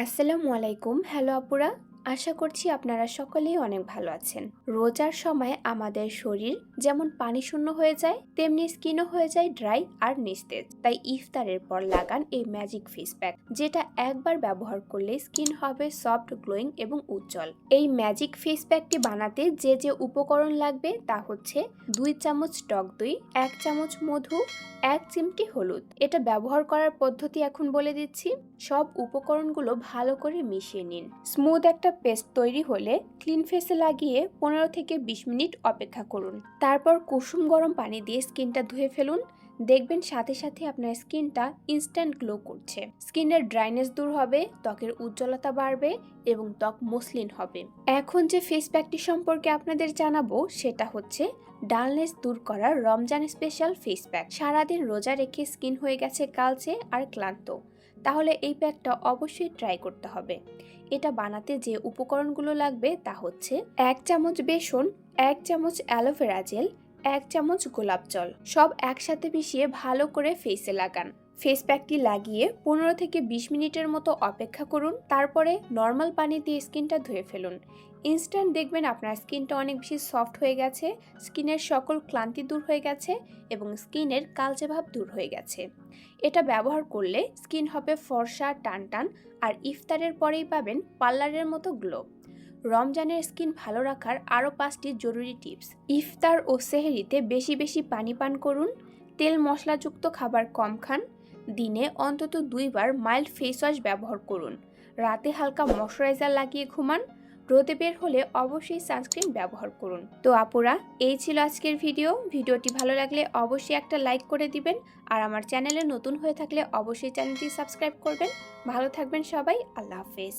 আসসালামু আলাইকুম। হ্যালো আপুরা, আশা করছি আপনারা সকলেই অনেক ভালো আছেন। রোজার সময় আমাদের শরীর যেমন পানি শূন্য হয়ে যায়, তেমনি স্কিনও হয়ে যায় ড্রাই আর নিস্তেজ। তাই ইফতারের পর লাগান এই ম্যাজিক ফেস প্যাক, যেটা একবার ব্যবহার করলে স্কিন হবে সফট, গ্লোয়িং এবং উজ্জ্বল। এই ম্যাজিক ফেস প্যাকটি বানাতে যে যে উপকরণ লাগবে তা হচ্ছে 2 চামচ টক দই, 1 চামচ মধু, 1 চিমটি হলুদ। এটা ব্যবহার করার পদ্ধতি এখন বলে দিচ্ছি। সব উপকরণগুলো ভালো করে মিশিয়ে নিন। স্মুথ একটা পেস্ট তৈরি হলে ক্লিন ফেসে লাগিয়ে 15 থেকে 20 মিনিট অপেক্ষা করুন। তারপর কুসুম গরম পানি দিয়ে স্কিনটা ধুয়ে ফেলুন। দেখবেন সাথে সাথে আপনার স্কিনটা ইনস্ট্যান্ট গ্লো করছে। স্কিনের ড্রাইনেস দূর হবে, ত্বকের উজ্জ্বলতা বাড়বে এবং ত্বক মসৃণ হবে। এখন যে ফেস প্যাকটি সম্পর্কে আপনাদের জানাবো সেটা হচ্ছে ডালনেস দূর করার রমজান স্পেশাল ফেস প্যাক। সারাদিন রোজা রেখে স্কিন হয়ে গেছে কালচে আর ক্লান্ত, তাহলে এই প্যাকটা অবশ্যই ট্রাই করতে হবে। এটা বানাতে যে উপকরণগুলো লাগবে তা হচ্ছে 1 চামচ বেসন, 1 চামচ অ্যালোভেরা জেল, 1 চামচ গোলাপ জল। সব একসাথে মিশিয়ে ভালো করে ফেসে লাগান। ফেস প্যাকটি লাগিয়ে 15 থেকে 20 মিনিটের মতো অপেক্ষা করুন। তারপরে নর্মাল পানি দিয়ে স্কিনটা ধুয়ে ফেলুন। ইনস্ট্যান্ট দেখবেন আপনার স্কিনটা অনেক বেশি সফট হয়ে গেছে, স্কিনের সকল ক্লান্তি দূর হয়ে গেছে এবং স্কিনের কালচে ভাব দূর হয়ে গেছে। এটা ব্যবহার করলে স্কিন হবে ফর্সা, টানটান আর ইফতারের পরেই পাবেন পার্লারের মতো গ্লো। রমজানের স্কিন ভালো রাখার আরও 5টি জরুরি টিপস। ইফতার ও সেহরিতে বেশি বেশি পানি পান করুন। তেল মশলাযুক্ত খাবার কম খান। দিনে অন্তত 2 বার মাইল্ড ফেস ওয়াশ ব্যবহার করুন। রাতে হালকা ময়শ্চারাইজার লাগিয়ে ঘুমান। রোদে বের হলে অবশ্যই সানস্ক্রিন ব্যবহার করুন। তো আপুরা, এই ছিল আজকের ভিডিওটি ভালো লাগলে অবশ্যই একটা লাইক করে দিবেন আর আমার চ্যানেলে নতুন হয়ে থাকলে অবশ্যই চ্যানেলটি সাবস্ক্রাইব করবেন। ভালো থাকবেন সবাই, আল্লাহ হাফেজ।